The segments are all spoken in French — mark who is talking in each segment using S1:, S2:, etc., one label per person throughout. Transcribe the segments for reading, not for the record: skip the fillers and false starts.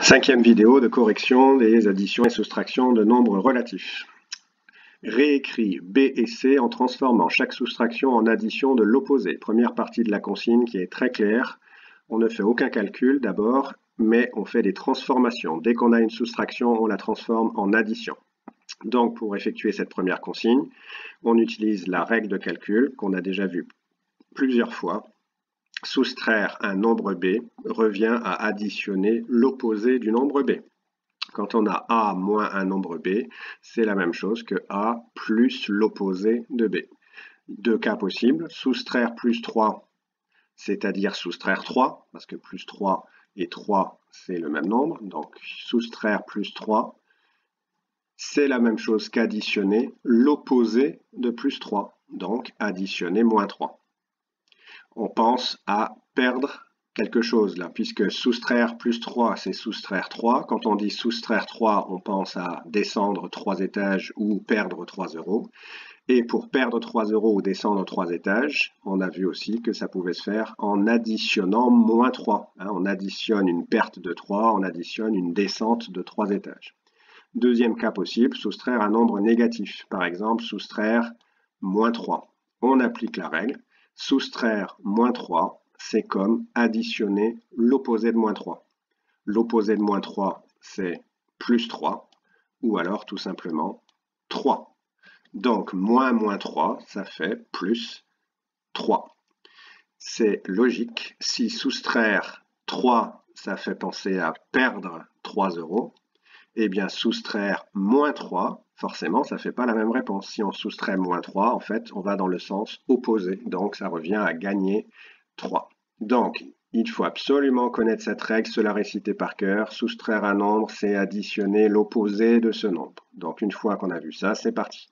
S1: Cinquième vidéo de correction des additions et soustractions de nombres relatifs. Réécris B et C en transformant chaque soustraction en addition de l'opposé. Première partie de la consigne qui est très claire. On ne fait aucun calcul d'abord, mais on fait des transformations. Dès qu'on a une soustraction, on la transforme en addition. Donc pour effectuer cette première consigne, on utilise la règle de calcul qu'on a déjà vue plusieurs fois. Soustraire un nombre B revient à additionner l'opposé du nombre B. Quand on a A moins un nombre B, c'est la même chose que A plus l'opposé de B. Deux cas possibles, soustraire plus 3, c'est-à-dire soustraire 3, parce que plus 3 et 3, c'est le même nombre. Donc soustraire plus 3, c'est la même chose qu'additionner l'opposé de plus 3, donc additionner moins 3. On pense à perdre quelque chose là, puisque soustraire plus 3, c'est soustraire 3. Quand on dit soustraire 3, on pense à descendre 3 étages ou perdre 3 euros. Et pour perdre 3 euros ou descendre 3 étages, on a vu aussi que ça pouvait se faire en additionnant moins 3. On additionne une perte de 3, on additionne une descente de 3 étages. Deuxième cas possible, soustraire un nombre négatif. Par exemple, soustraire moins 3. On applique la règle. Soustraire moins 3, c'est comme additionner l'opposé de moins 3. L'opposé de moins 3, c'est plus 3, ou alors tout simplement 3. Donc, moins 3, ça fait plus 3. C'est logique. Si soustraire 3, ça fait penser à perdre 3 euros, eh bien soustraire moins 3, forcément, ça ne fait pas la même réponse. Si on soustrait moins 3, en fait, on va dans le sens opposé. Donc, ça revient à gagner 3. Donc, il faut absolument connaître cette règle, se la réciter par cœur. Soustraire un nombre, c'est additionner l'opposé de ce nombre. Donc, une fois qu'on a vu ça, c'est parti.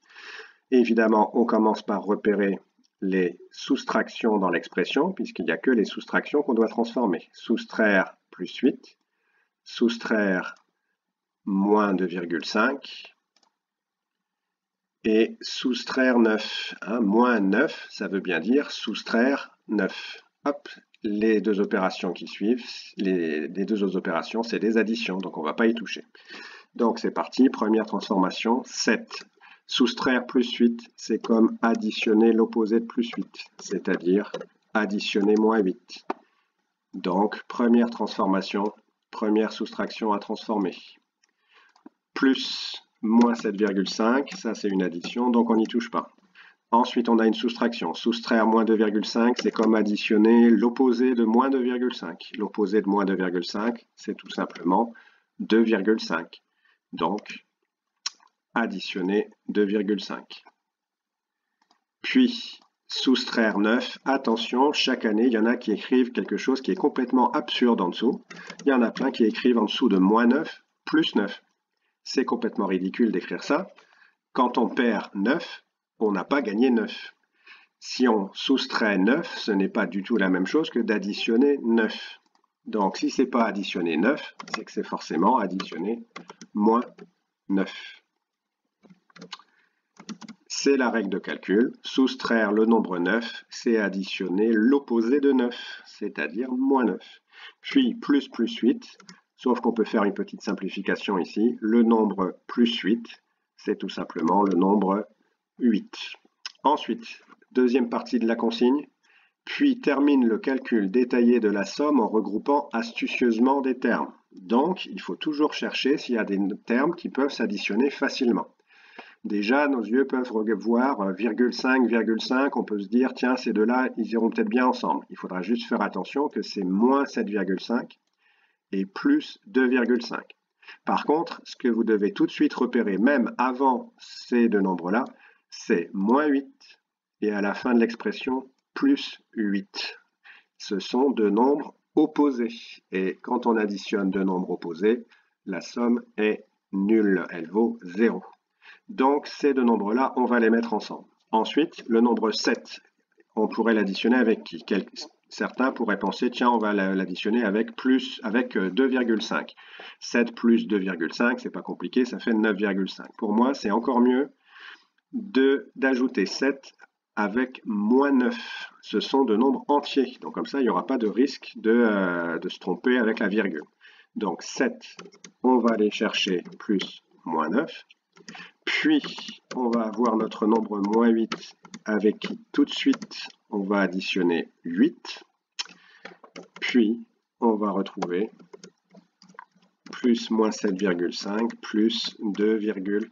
S1: Évidemment, on commence par repérer les soustractions dans l'expression, puisqu'il n'y a que les soustractions qu'on doit transformer. Soustraire plus 8, soustraire moins 2,5 et soustraire 9. Moins 9, ça veut bien dire soustraire 9. Hop, les deux opérations qui suivent, les deux autres opérations, c'est des additions, donc on ne va pas y toucher. Donc c'est parti, première transformation, 7. Soustraire plus 8, c'est comme additionner l'opposé de plus 8, c'est-à-dire additionner moins 8. Donc première transformation, première soustraction à transformer. Plus moins 7,5, ça c'est une addition, donc on n'y touche pas. Ensuite, on a une soustraction. Soustraire moins 2,5, c'est comme additionner l'opposé de moins 2,5. L'opposé de moins 2,5, c'est tout simplement 2,5. Donc, additionner 2,5. Puis, soustraire 9. Attention, chaque année, il y en a qui écrivent quelque chose qui est complètement absurde en dessous. Il y en a plein qui écrivent en dessous de moins 9, plus 9. C'est complètement ridicule d'écrire ça. Quand on perd 9, on n'a pas gagné 9. Si on soustrait 9, ce n'est pas du tout la même chose que d'additionner 9. Donc, si ce n'est pas additionner 9, c'est que c'est forcément additionner moins 9. C'est la règle de calcul. Soustraire le nombre 9, c'est additionner l'opposé de 9, c'est-à-dire moins 9. Puis, plus 8. Sauf qu'on peut faire une petite simplification ici. Le nombre plus 8, c'est tout simplement le nombre 8. Ensuite, deuxième partie de la consigne. Puis termine le calcul détaillé de la somme en regroupant astucieusement des termes. Donc, il faut toujours chercher s'il y a des termes qui peuvent s'additionner facilement. Déjà, nos yeux peuvent voir virgule 5, on peut se dire, tiens, ces deux-là, ils iront peut-être bien ensemble. Il faudra juste faire attention que c'est moins 7,5 et plus 2,5. Par contre, ce que vous devez tout de suite repérer, même avant ces deux nombres-là, c'est moins 8 et à la fin de l'expression, plus 8. Ce sont deux nombres opposés. Et quand on additionne deux nombres opposés, la somme est nulle, elle vaut 0. Donc ces deux nombres-là, on va les mettre ensemble. Ensuite, le nombre 7, on pourrait l'additionner avec qui? Certains pourraient penser, tiens, on va l'additionner avec 2,5. 7 plus 2,5, c'est pas compliqué, ça fait 9,5. Pour moi, c'est encore mieux d'ajouter 7 avec moins 9. Ce sont de nombres entiers. Donc comme ça, il n'y aura pas de risque de se tromper avec la virgule. Donc 7, on va aller chercher plus moins 9. Puis, on va avoir notre nombre moins 8 avec qui tout de suite, on va additionner 8. Puis, on va retrouver plus moins 7,5 plus 2,5.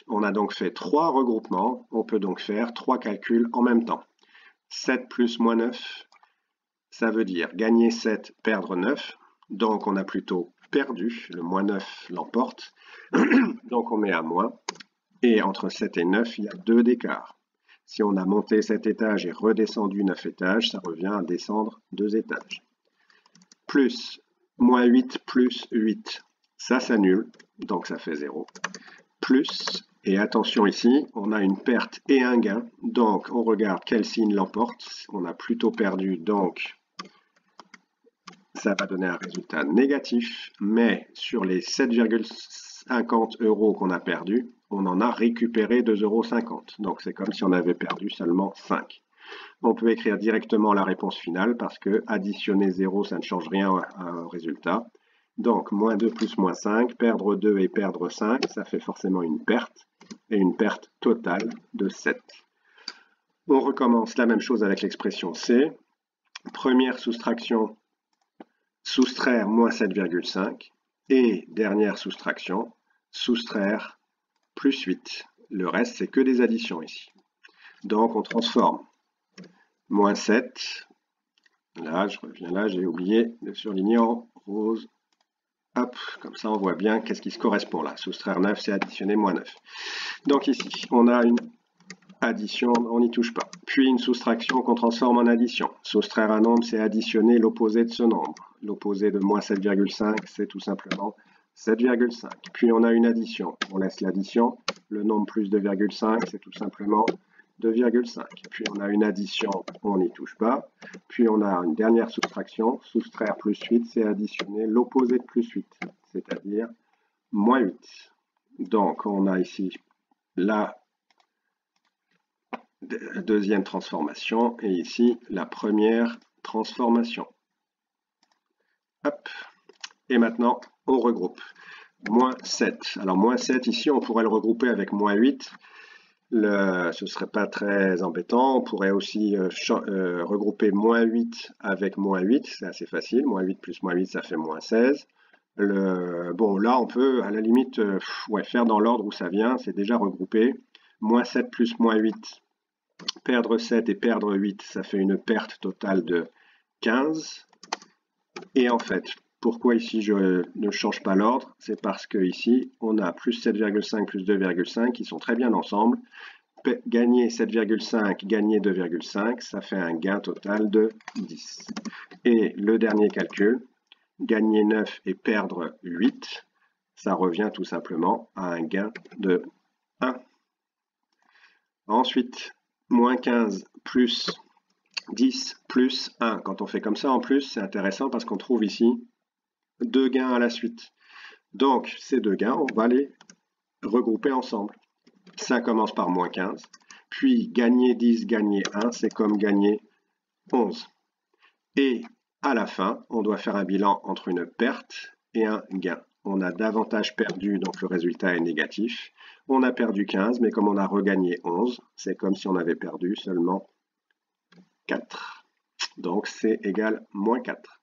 S1: On a donc fait 3 regroupements. On peut donc faire 3 calculs en même temps. 7 plus moins 9, ça veut dire gagner 7, perdre 9. Donc, on a plutôt perdu. Le moins 9 l'emporte. Donc, on met à moins. Et entre 7 et 9, il y a 2 d'écart. Si on a monté 7 étages et redescendu 9 étages, ça revient à descendre 2 étages. Plus moins 8 plus 8, ça s'annule, donc ça fait 0. Plus, et attention ici, on a une perte et un gain, donc on regarde quel signe l'emporte. On a plutôt perdu, donc ça va donner un résultat négatif, mais sur les 7,50 € qu'on a perdu, on en a récupéré 2,50 €. Donc c'est comme si on avait perdu seulement 5. On peut écrire directement la réponse finale parce que additionner 0, ça ne change rien au résultat. Donc, moins 2 plus moins 5, perdre 2 et perdre 5, ça fait forcément une perte, et une perte totale de 7. On recommence la même chose avec l'expression C. Première soustraction, soustraire moins 7,5, et dernière soustraction, soustraire plus 8. Le reste, c'est que des additions ici. Donc, on transforme. Moins 7, là, je reviens là, j'ai oublié de surligner en rose. Hop, comme ça on voit bien qu'est-ce qui se correspond là. Soustraire 9, c'est additionner moins 9. Donc ici, on a une addition, on n'y touche pas. Puis une soustraction qu'on transforme en addition. Soustraire un nombre, c'est additionner l'opposé de ce nombre. L'opposé de moins 7,5, c'est tout simplement 7,5. Puis on a une addition, on laisse l'addition. Le nombre plus 2,5, c'est tout simplement 2,5. Puis on a une addition, on n'y touche pas. Puis on a une dernière soustraction. Soustraire plus 8, c'est additionner l'opposé de plus 8, c'est-à-dire moins 8. Donc on a ici la deuxième transformation et ici la première transformation. Hop. Et maintenant, on regroupe. Moins 7. Alors moins 7, ici, on pourrait le regrouper avec moins 8. Ce ne serait pas très embêtant. On pourrait aussi regrouper moins 8 avec moins 8. C'est assez facile. Moins 8 plus moins 8, ça fait moins 16. Bon, là, on peut à la limite faire dans l'ordre où ça vient. C'est déjà regroupé. Moins 7 plus moins 8. Perdre 7 et perdre 8, ça fait une perte totale de 15. Et en fait, pourquoi ici je ne change pas l'ordre? C'est parce que ici, on a plus 7,5 plus 2,5 qui sont très bien ensemble. Gagner 7,5, gagner 2,5, ça fait un gain total de 10. Et le dernier calcul, gagner 9 et perdre 8, ça revient tout simplement à un gain de 1. Ensuite, moins 15 plus 10 plus 1. Quand on fait comme ça en plus, c'est intéressant parce qu'on trouve ici 2 gains à la suite. Donc, ces 2 gains, on va les regrouper ensemble. Ça commence par moins 15. Puis, gagner 10, gagner 1, c'est comme gagner 11. Et à la fin, on doit faire un bilan entre une perte et un gain. On a davantage perdu, donc le résultat est négatif. On a perdu 15, mais comme on a regagné 11, c'est comme si on avait perdu seulement 4. Donc, c'est égal moins 4.